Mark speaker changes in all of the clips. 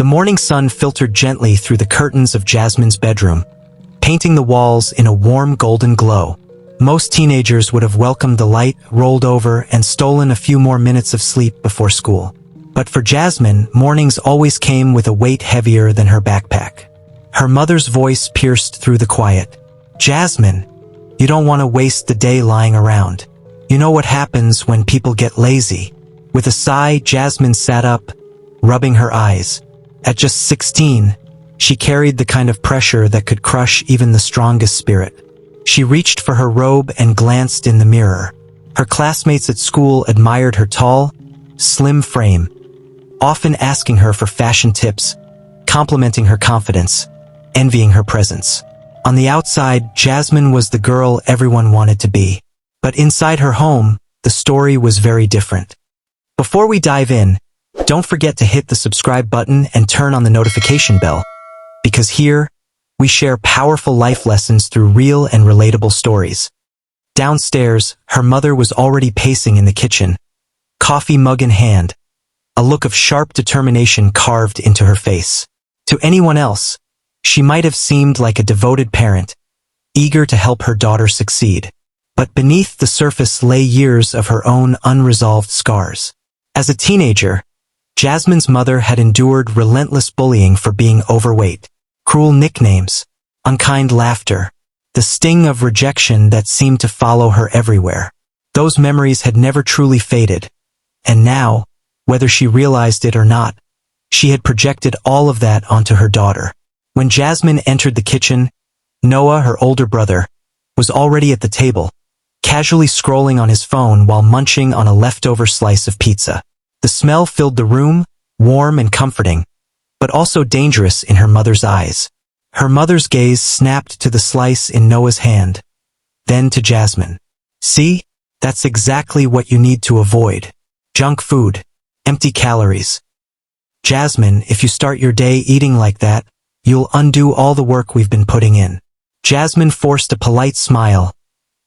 Speaker 1: morning sun filtered gently through the curtains of Jasmine's bedroom, painting the walls in a warm golden glow. Most teenagers would have welcomed the light, rolled over, and stolen a few more minutes of sleep before school. But for Jasmine, mornings always came with a weight heavier than her backpack. Her mother's voice pierced through the quiet. "Jasmine, you don't want to waste the day lying around. You know what happens when people get lazy." With a sigh, Jasmine sat up, rubbing her eyes. At just 16, she carried the kind of pressure that could crush even the strongest spirit. She reached for her robe and glanced in the mirror. Her classmates at school admired her tall, slim frame, often asking her for fashion tips, complimenting her confidence, envying her presence. On the outside, Jasmine was the girl everyone wanted to be. But inside her home, the story was very different. Before we dive in, don't forget to hit the subscribe button and turn on the notification bell, because here, we share powerful life lessons through real and relatable stories. Downstairs, her mother was already pacing in the kitchen, coffee mug in hand, a look of sharp determination carved into her face. To anyone else, she might have seemed like a devoted parent, eager to help her daughter succeed. But beneath the surface lay years of her own unresolved scars. As a teenager, Jasmine's mother had endured relentless bullying for being overweight, cruel nicknames, unkind laughter, the sting of rejection that seemed to follow her everywhere. Those memories had never truly faded, and now, whether she realized it or not, she had projected all of that onto her daughter. When Jasmine entered the kitchen, Noah, her older brother, was already at the table, casually scrolling on his phone while munching on a leftover slice of pizza. The smell filled the room, warm and comforting, but also dangerous in her mother's eyes. Her mother's gaze snapped to the slice in Noah's hand, then to Jasmine. "See? That's exactly what you need to avoid. Junk food, empty calories. Jasmine, if you start your day eating like that, you'll undo all the work we've been putting in." Jasmine forced a polite smile,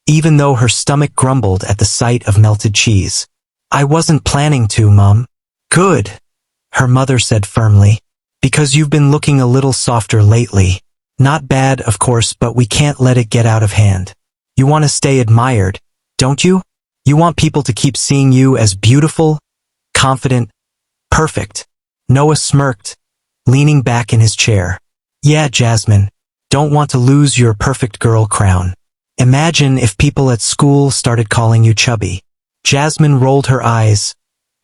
Speaker 1: even though her stomach grumbled at the sight of melted cheese. "I wasn't planning to, Mom." "Good," her mother said firmly, "because you've been looking a little softer lately. Not bad, of course, but we can't let it get out of hand. You want to stay admired, don't you? You want people to keep seeing you as beautiful, confident, perfect." Noah smirked, leaning back in his chair. "Yeah, Jasmine, don't want to lose your perfect girl crown. Imagine if people at school started calling you chubby." Jasmine rolled her eyes,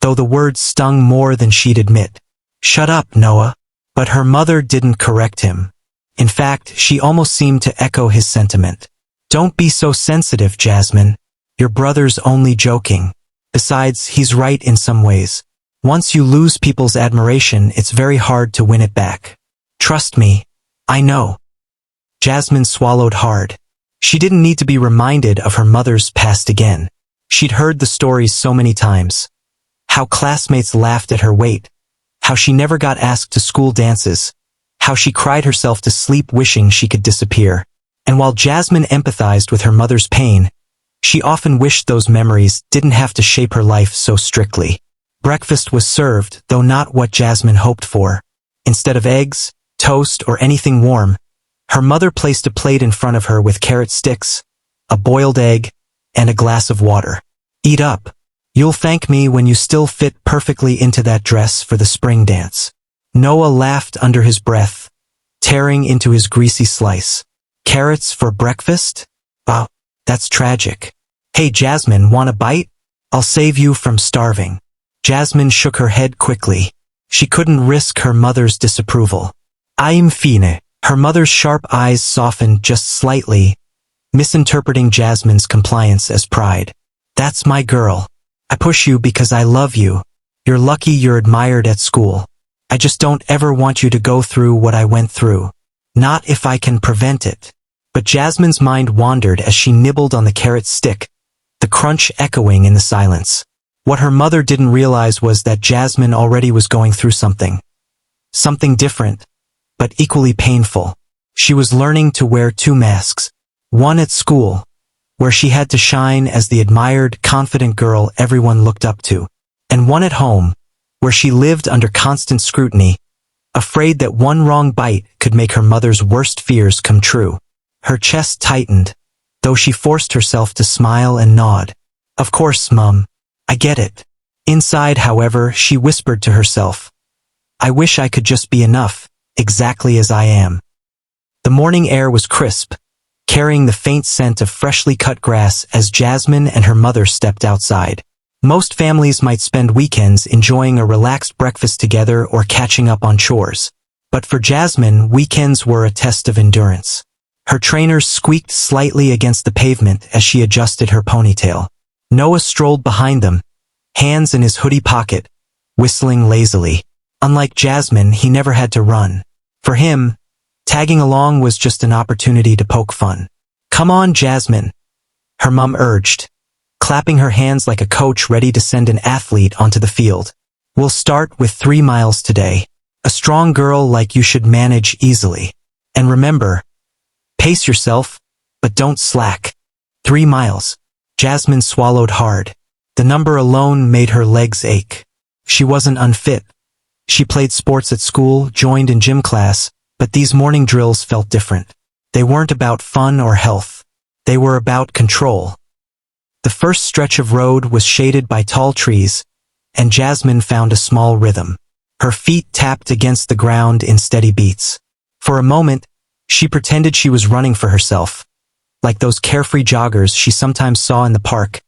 Speaker 1: though the words stung more than she'd admit. "Shut up, Noah." But her mother didn't correct him. In fact, she almost seemed to echo his sentiment. "Don't be so sensitive, Jasmine. Your brother's only joking. Besides, he's right in some ways. Once you lose people's admiration, it's very hard to win it back. Trust me, I know." Jasmine swallowed hard. She didn't need to be reminded of her mother's past again. She'd heard the stories so many times. How classmates laughed at her weight. How she never got asked to school dances. How she cried herself to sleep wishing she could disappear. And while Jasmine empathized with her mother's pain, she often wished those memories didn't have to shape her life so strictly. Breakfast was served, though not what Jasmine hoped for. Instead of eggs, toast, or anything warm, her mother placed a plate in front of her with carrot sticks, a boiled egg, and a glass of water. "Eat up. You'll thank me when you still fit perfectly into that dress for the spring dance." Noah laughed under his breath, tearing into his greasy slice. "Carrots for breakfast? Wow, that's tragic. Hey Jasmine, want a bite? I'll save you from starving." Jasmine shook her head quickly. She couldn't risk her mother's disapproval. "I'm fine." Her mother's sharp eyes softened just slightly, misinterpreting Jasmine's compliance as pride. "That's my girl. I push you because I love you. You're lucky you're admired at school. I just don't ever want you to go through what I went through. Not if I can prevent it." But Jasmine's mind wandered as she nibbled on the carrot stick, the crunch echoing in the silence. What her mother didn't realize was that Jasmine already was going through something. Something different, but equally painful. She was learning to wear two masks. One at school, where she had to shine as the admired, confident girl everyone looked up to, and one at home, where she lived under constant scrutiny, afraid that one wrong bite could make her mother's worst fears come true. Her chest tightened, though she forced herself to smile and nod. Of course, Mum. I get it. Inside, however, she whispered to herself, I wish I could just be enough, exactly as I am. The morning air was crisp, carrying the faint scent of freshly cut grass as Jasmine and her mother stepped outside. Most families might spend weekends enjoying a relaxed breakfast together or catching up on chores. But for Jasmine, weekends were a test of endurance. Her trainers squeaked slightly against the pavement as she adjusted her ponytail. Noah strolled behind them, hands in his hoodie pocket, whistling lazily. Unlike Jasmine, he never had to run. For him, tagging along was just an opportunity to poke fun. Come on, Jasmine, her mom urged, clapping her hands like a coach ready to send an athlete onto the field. We'll start with 3 miles today. A strong girl like you should manage easily. And remember, pace yourself, but don't slack. 3 miles. Jasmine swallowed hard. The number alone made her legs ache. She wasn't unfit. She played sports at school, joined in gym class, but these morning drills felt different. They weren't about fun or health. They were about control. The first stretch of road was shaded by tall trees, and Jasmine found a small rhythm. Her feet tapped against the ground in steady beats. For a moment, she pretended she was running for herself, like those carefree joggers she sometimes saw in the park,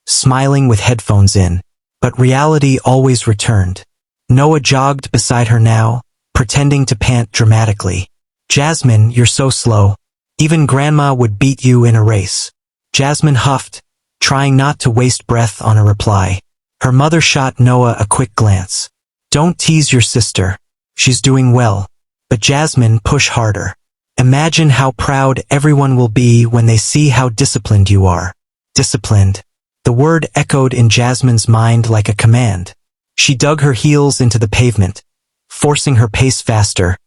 Speaker 1: smiling with headphones in. But reality always returned. Noah jogged beside her now, pretending to pant dramatically. Jasmine, you're so slow. Even Grandma would beat you in a race. Jasmine huffed, trying not to waste breath on a reply. Her mother shot Noah a quick glance. Don't tease your sister. She's doing well. But Jasmine, push harder. Imagine how proud everyone will be when they see how disciplined you are. Disciplined. The word echoed in Jasmine's mind like a command. She dug her heels into the pavement, forcing her pace faster,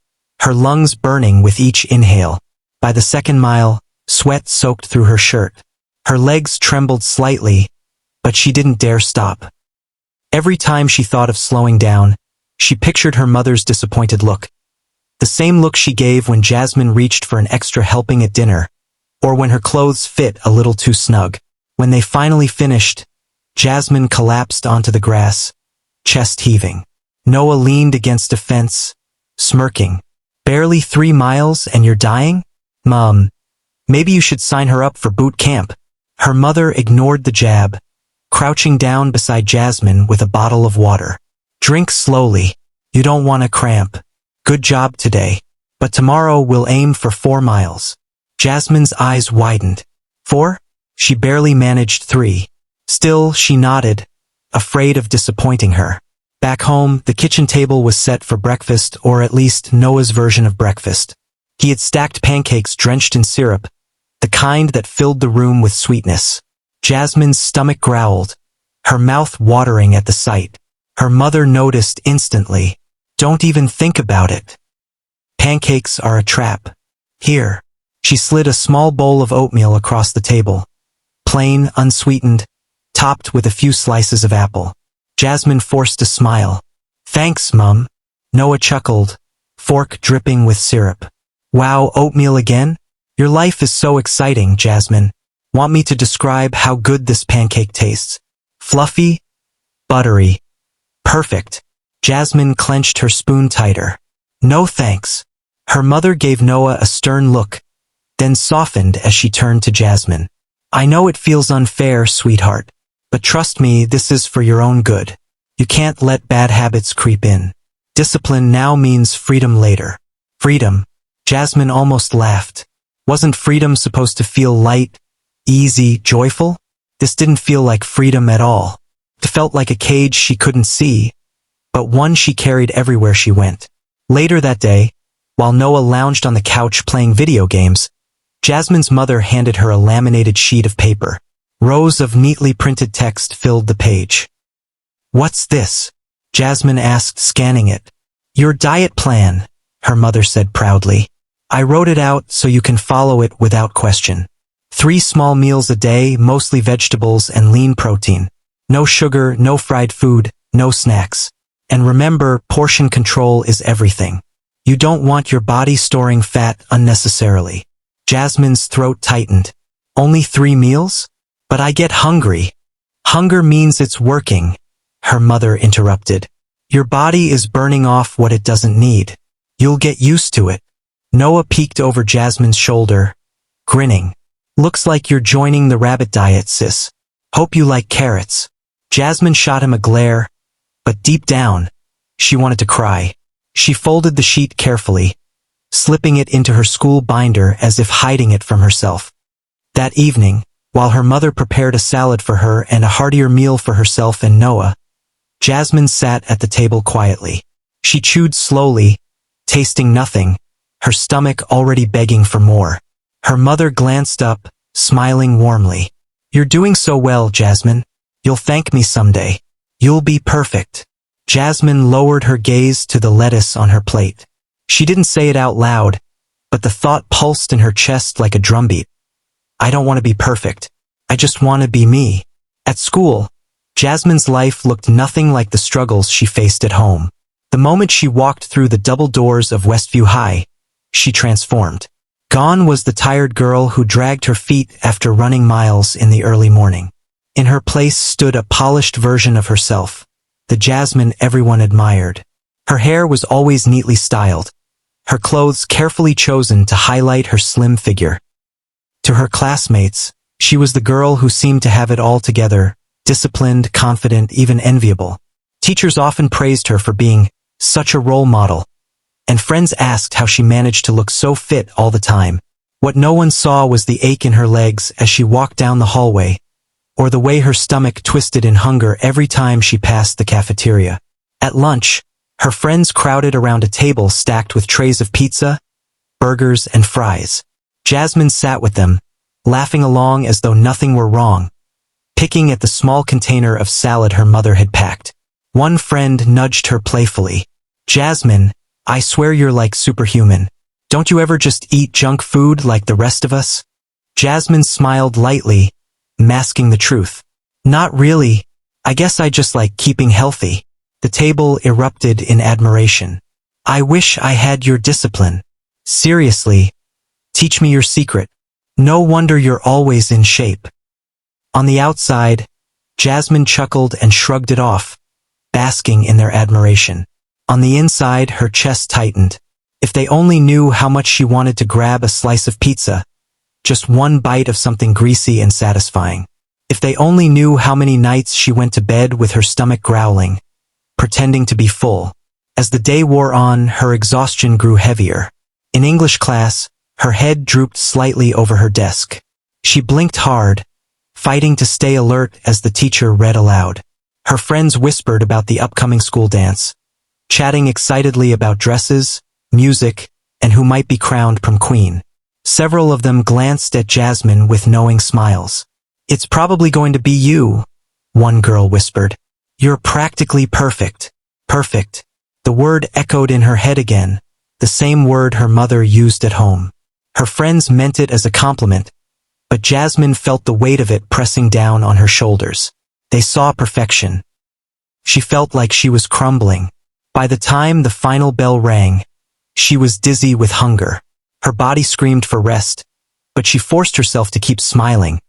Speaker 1: her lungs burning with each inhale. By the second mile, sweat soaked through her shirt. Her legs trembled slightly, but she didn't dare stop. Every time she thought of slowing down, she pictured her mother's disappointed look. The same look she gave when Jasmine reached for an extra helping at dinner, or when her clothes fit a little too snug. When they finally finished, Jasmine collapsed onto the grass, chest heaving. Noah leaned against a fence, smirking. Barely 3 miles and you're dying? Mom, maybe you should sign her up for boot camp. Her mother ignored the jab, crouching down beside Jasmine with a bottle of water. Drink slowly. You don't want to cramp. Good job today. But tomorrow we'll aim for 4 miles. Jasmine's eyes widened. 4? She barely managed 3. Still, she nodded, afraid of disappointing her. Back home, the kitchen table was set for breakfast, or at least Noah's version of breakfast. He had stacked pancakes drenched in syrup, the kind that filled the room with sweetness. Jasmine's stomach growled, her mouth watering at the sight. Her mother noticed instantly. Don't even think about it. Pancakes are a trap. Here. She slid a small bowl of oatmeal across the table. Plain, unsweetened, topped with a few slices of apple. Jasmine forced a smile. Thanks, Mum. Noah chuckled, fork dripping with syrup. Wow, oatmeal again? Your life is so exciting, Jasmine. Want me to describe how good this pancake tastes? Fluffy? Buttery? Perfect. Jasmine clenched her spoon tighter. No thanks. Her mother gave Noah a stern look, then softened as she turned to Jasmine. I know it feels unfair, sweetheart, but trust me, this is for your own good. You can't let bad habits creep in. Discipline now means freedom later. Freedom. Jasmine almost laughed. Wasn't freedom supposed to feel light, easy, joyful? This didn't feel like freedom at all. It felt like a cage she couldn't see, but one she carried everywhere she went. Later that day, while Noah lounged on the couch playing video games, Jasmine's mother handed her a laminated sheet of paper. Rows of neatly printed text filled the page. What's this? Jasmine asked, scanning it. Your diet plan, her mother said proudly. I wrote it out so you can follow it without question. 3 small meals a day, mostly vegetables and lean protein. No sugar, no fried food, no snacks. And remember, portion control is everything. You don't want your body storing fat unnecessarily. Jasmine's throat tightened. Only 3 meals? But I get hungry. Hunger means it's working, her mother interrupted. Your body is burning off what it doesn't need. You'll get used to it. Noah peeked over Jasmine's shoulder, grinning. Looks like you're joining the rabbit diet, sis. Hope you like carrots. Jasmine shot him a glare, but deep down, she wanted to cry. She folded the sheet carefully, slipping it into her school binder as if hiding it from herself. That evening, while her mother prepared a salad for her and a heartier meal for herself and Noah, Jasmine sat at the table quietly. She chewed slowly, tasting nothing, her stomach already begging for more. Her mother glanced up, smiling warmly. You're doing so well, Jasmine. You'll thank me someday. You'll be perfect. Jasmine lowered her gaze to the lettuce on her plate. She didn't say it out loud, but the thought pulsed in her chest like a drumbeat. I don't want to be perfect. I just want to be me. At school, Jasmine's life looked nothing like the struggles she faced at home. The moment she walked through the double doors of Westview High, she transformed. Gone was the tired girl who dragged her feet after running miles in the early morning. In her place stood a polished version of herself, the Jasmine everyone admired. Her hair was always neatly styled, her clothes carefully chosen to highlight her slim figure. To her classmates, she was the girl who seemed to have it all together, disciplined, confident, even enviable. Teachers often praised her for being such a role model, and friends asked how she managed to look so fit all the time. What no one saw was the ache in her legs as she walked down the hallway, or the way her stomach twisted in hunger every time she passed the cafeteria. At lunch, her friends crowded around a table stacked with trays of pizza, burgers, and fries. Jasmine sat with them, laughing along as though nothing were wrong, picking at the small container of salad her mother had packed. One friend nudged her playfully. Jasmine, I swear you're like superhuman. Don't you ever just eat junk food like the rest of us? Jasmine smiled lightly, masking the truth. Not really. I guess I just like keeping healthy. The table erupted in admiration. I wish I had your discipline. Seriously. Teach me your secret. No wonder you're always in shape. On the outside, Jasmine chuckled and shrugged it off, basking in their admiration. On the inside, her chest tightened. If they only knew how much she wanted to grab a slice of pizza, just one bite of something greasy and satisfying. If they only knew how many nights she went to bed with her stomach growling, pretending to be full. As the day wore on, her exhaustion grew heavier. In English class, her head drooped slightly over her desk. She blinked hard, fighting to stay alert as the teacher read aloud. Her friends whispered about the upcoming school dance, chatting excitedly about dresses, music, and who might be crowned prom queen. Several of them glanced at Jasmine with knowing smiles. It's probably going to be you, one girl whispered. You're practically perfect. Perfect. The word echoed in her head again, the same word her mother used at home. Her friends meant it as a compliment, but Jasmine felt the weight of it pressing down on her shoulders. They saw perfection. She felt like she was crumbling. By the time the final bell rang, she was dizzy with hunger. Her body screamed for rest, but she forced herself to keep smiling,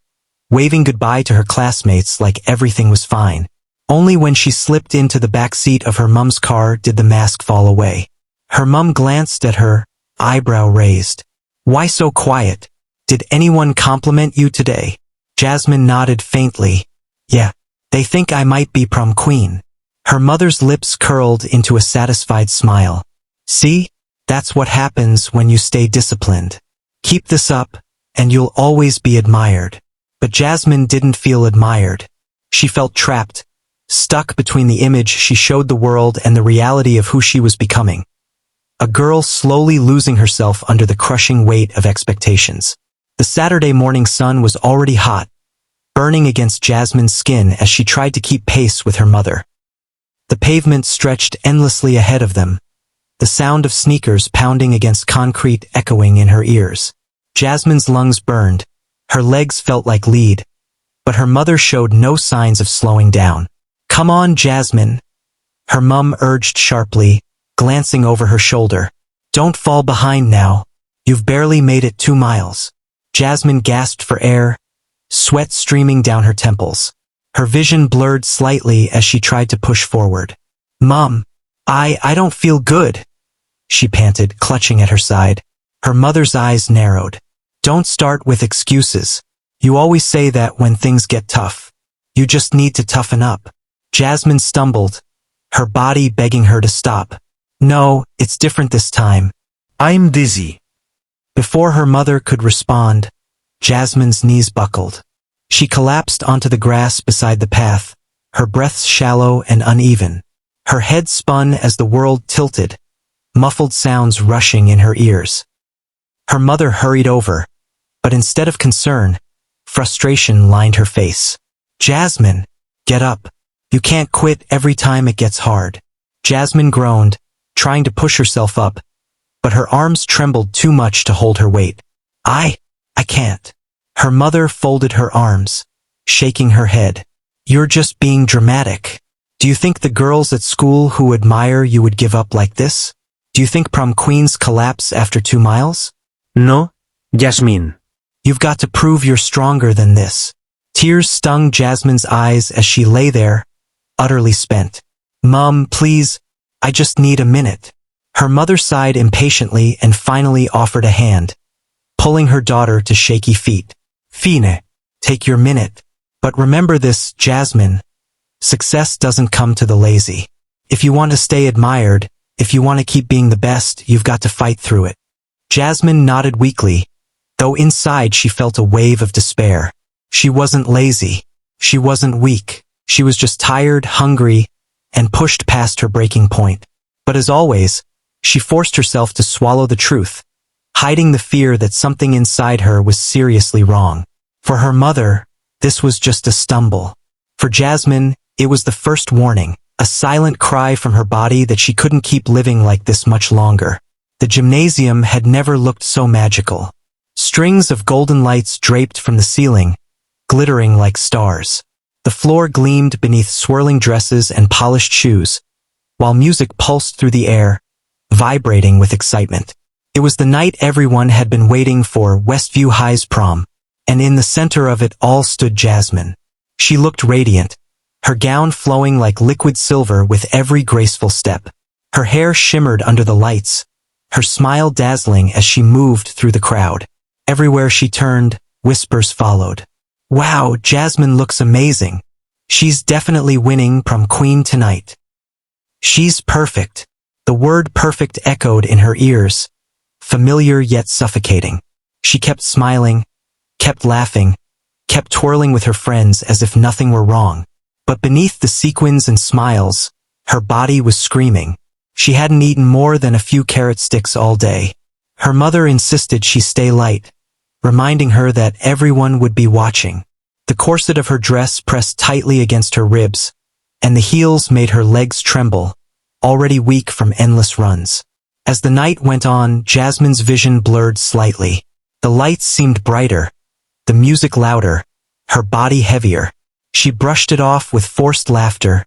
Speaker 1: waving goodbye to her classmates like everything was fine. Only when she slipped into the back seat of her mom's car did the mask fall away. Her mom glanced at her, eyebrow raised. Why so quiet? Did anyone compliment you today? Jasmine nodded faintly. Yeah, they think I might be prom queen. Her mother's lips curled into a satisfied smile. See? That's what happens when you stay disciplined. Keep this up, and you'll always be admired. But Jasmine didn't feel admired. She felt trapped, stuck between the image she showed the world and the reality of who she was becoming. A girl slowly losing herself under the crushing weight of expectations. The Saturday morning sun was already hot, burning against Jasmine's skin as she tried to keep pace with her mother. The pavement stretched endlessly ahead of them, the sound of sneakers pounding against concrete echoing in her ears. Jasmine's lungs burned, her legs felt like lead, but her mother showed no signs of slowing down. Come on, Jasmine, her mum urged sharply, glancing over her shoulder. Don't fall behind now. You've barely made it 2 miles. Jasmine gasped for air, sweat streaming down her temples. Her vision blurred slightly as she tried to push forward. Mom, I don't feel good, she panted, clutching at her side. Her mother's eyes narrowed. Don't start with excuses. You always say that when things get tough. You just need to toughen up. Jasmine stumbled, her body begging her to stop. No, it's different this time. I'm dizzy. Before her mother could respond, Jasmine's knees buckled. She collapsed onto the grass beside the path, her breaths shallow and uneven. Her head spun as the world tilted, muffled sounds rushing in her ears. Her mother hurried over, but instead of concern, frustration lined her face. Jasmine, get up. You can't quit every time it gets hard. Jasmine groaned, trying to push herself up, but her arms trembled too much to hold her weight. I can't. Her mother folded her arms, shaking her head. You're just being dramatic. Do you think the girls at school who admire you would give up like this? Do you think prom queens collapse after 2 miles?
Speaker 2: No, Jasmine.
Speaker 1: You've got to prove you're stronger than this. Tears stung Jasmine's eyes as she lay there, utterly spent. Mom, please, I just need a minute. Her mother sighed impatiently and finally offered a hand, pulling her daughter to shaky feet. Fine, take your minute. But remember this, Jasmine. Success doesn't come to the lazy. If you want to stay admired, if you want to keep being the best, you've got to fight through it. Jasmine nodded weakly, though inside she felt a wave of despair. She wasn't lazy. She wasn't weak. She was just tired, hungry, and pushed past her breaking point. But as always, she forced herself to swallow the truth, hiding the fear that something inside her was seriously wrong. For her mother, this was just a stumble. For Jasmine, it was the first warning, a silent cry from her body that she couldn't keep living like this much longer. The gymnasium had never looked so magical. Strings of golden lights draped from the ceiling, glittering like stars. The floor gleamed beneath swirling dresses and polished shoes, while music pulsed through the air, vibrating with excitement. It was the night everyone had been waiting for, Westview High's prom, and in the center of it all stood Jasmine. She looked radiant, her gown flowing like liquid silver with every graceful step. Her hair shimmered under the lights, her smile dazzling as she moved through the crowd. Everywhere she turned, whispers followed. Wow, Jasmine looks amazing. She's definitely winning prom queen tonight. She's perfect. The word perfect echoed in her ears, familiar yet suffocating. She kept smiling, kept laughing, kept twirling with her friends as if nothing were wrong. But beneath the sequins and smiles, her body was screaming. She hadn't eaten more than a few carrot sticks all day. Her mother insisted she stay light, reminding her that everyone would be watching. The corset of her dress pressed tightly against her ribs, and the heels made her legs tremble, already weak from endless runs. As the night went on, Jasmine's vision blurred slightly. The lights seemed brighter, the music louder, her body heavier. She brushed it off with forced laughter,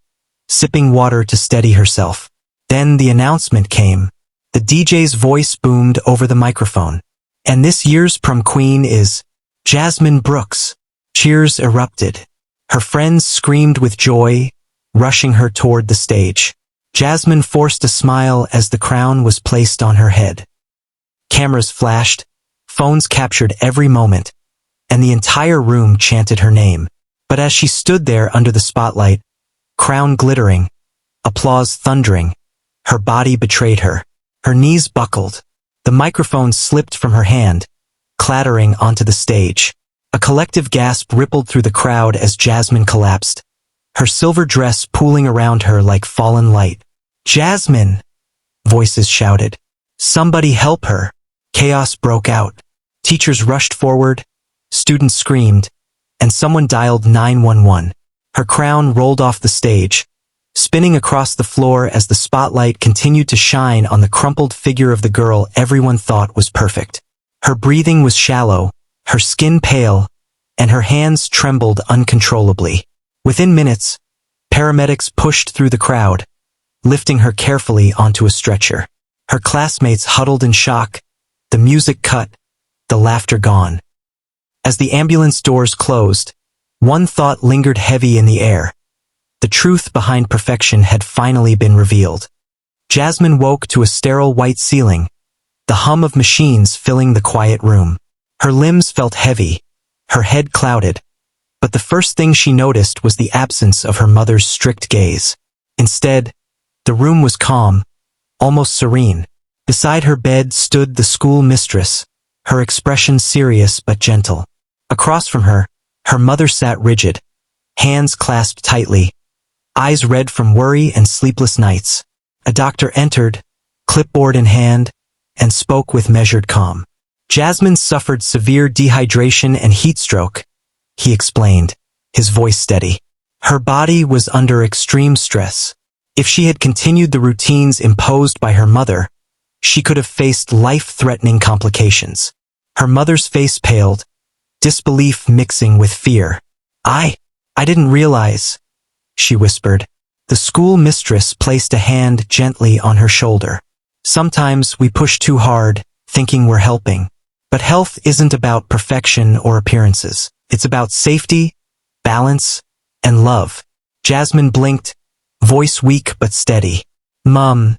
Speaker 1: sipping water to steady herself. Then the announcement came. The DJ's voice boomed over the microphone. And this year's prom queen is Jasmine Brooks. Cheers erupted. Her friends screamed with joy, rushing her toward the stage. Jasmine forced a smile as the crown was placed on her head. Cameras flashed, phones captured every moment, and the entire room chanted her name. But as she stood there under the spotlight, crown glittering, applause thundering, her body betrayed her. Her knees buckled. The microphone slipped from her hand, clattering onto the stage. A collective gasp rippled through the crowd as Jasmine collapsed, her silver dress pooling around her like fallen light. Jasmine! Voices shouted. Somebody help her! Chaos broke out. Teachers rushed forward, students screamed, and someone dialed 911. Her crown rolled off the stage, spinning across the floor as the spotlight continued to shine on the crumpled figure of the girl everyone thought was perfect. Her breathing was shallow, her skin pale, and her hands trembled uncontrollably. Within minutes, paramedics pushed through the crowd, lifting her carefully onto a stretcher. Her classmates huddled in shock, the music cut, the laughter gone. As the ambulance doors closed, one thought lingered heavy in the air. The truth behind perfection had finally been revealed. Jasmine woke to a sterile white ceiling, the hum of machines filling the quiet room. Her limbs felt heavy, her head clouded, but the first thing she noticed was the absence of her mother's strict gaze. Instead, the room was calm, almost serene. Beside her bed stood the school mistress, her expression serious but gentle. Across from her, her mother sat rigid, hands clasped tightly, eyes red from worry and sleepless nights. A doctor entered, clipboard in hand, and spoke with measured calm. Jasmine suffered severe dehydration and heat stroke, he explained, his voice steady. Her body was under extreme stress. If she had continued the routines imposed by her mother, she could have faced life-threatening complications. Her mother's face paled, disbelief mixing with fear. I didn't realize, she whispered. The school mistress placed a hand gently on her shoulder. Sometimes we push too hard, thinking we're helping. But health isn't about perfection or appearances. It's about safety, balance, and love. Jasmine blinked, voice weak but steady. Mom,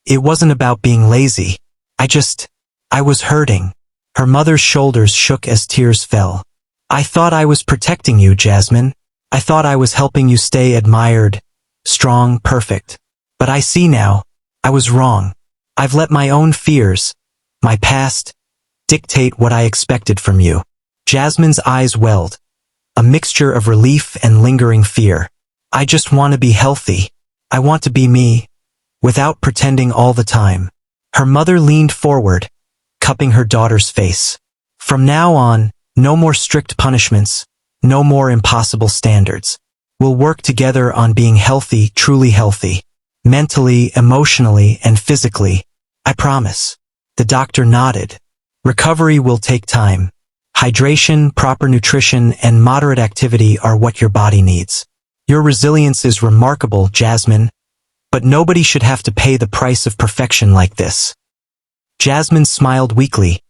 Speaker 1: it wasn't about being lazy. I was hurting. Her mother's shoulders shook as tears fell. I thought I was protecting you, Jasmine. I thought I was helping you stay admired, strong, perfect. But I see now, I was wrong. I've let my own fears, my past, dictate what I expected from you. Jasmine's eyes welled, a mixture of relief and lingering fear. I just want to be healthy. I want to be me, without pretending all the time. Her mother leaned forward, cupping her daughter's face. From now on, no more strict punishments, no more impossible standards. We'll work together on being healthy, truly healthy, mentally, emotionally, and physically. I promise. The doctor nodded. Recovery will take time. Hydration, proper nutrition, and moderate activity are what your body needs. Your resilience is remarkable, Jasmine, but nobody should have to pay the price of perfection like this. Jasmine smiled weakly,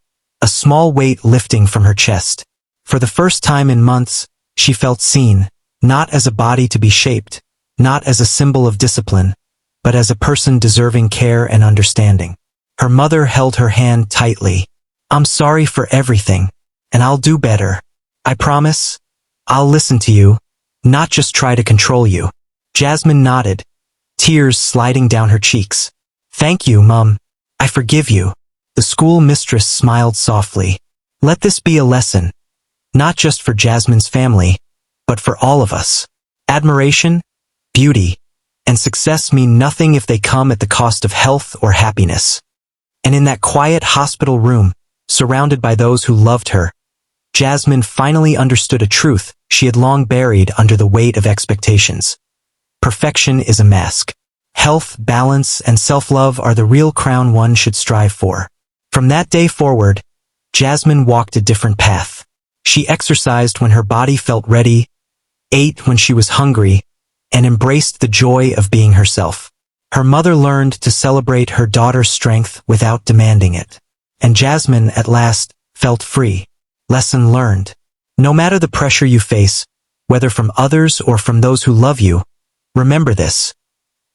Speaker 1: a small weight lifting from her chest. For the first time in months, she felt seen, not as a body to be shaped, not as a symbol of discipline, but as a person deserving care and understanding. Her mother held her hand tightly. I'm sorry for everything, and I'll do better. I promise. I'll listen to you, not just try to control you. Jasmine nodded, tears sliding down her cheeks. Thank you, Mum. I forgive you. The school mistress smiled softly. Let this be a lesson, not just for Jasmine's family, but for all of us. Admiration, beauty, and success mean nothing if they come at the cost of health or happiness. And in that quiet hospital room, surrounded by those who loved her, Jasmine finally understood a truth she had long buried under the weight of expectations. Perfection is a mask. Health, balance, and self-love are the real crown one should strive for. From that day forward, Jasmine walked a different path. She exercised when her body felt ready, ate when she was hungry, and embraced the joy of being herself. Her mother learned to celebrate her daughter's strength without demanding it. And Jasmine, at last, felt free. Lesson learned. No matter the pressure you face, whether from others or from those who love you, remember this.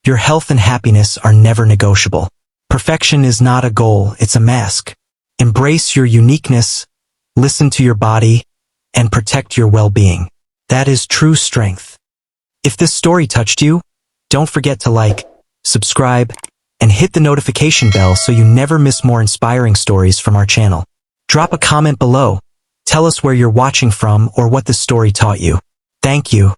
Speaker 1: Your health and happiness are never negotiable. Perfection is not a goal, it's a mask. Embrace your uniqueness, listen to your body, and protect your well-being. That is true strength. If this story touched you, don't forget to like, subscribe, and hit the notification bell so you never miss more inspiring stories from our channel. Drop a comment below. Tell us where you're watching from or what this story taught you. Thank you.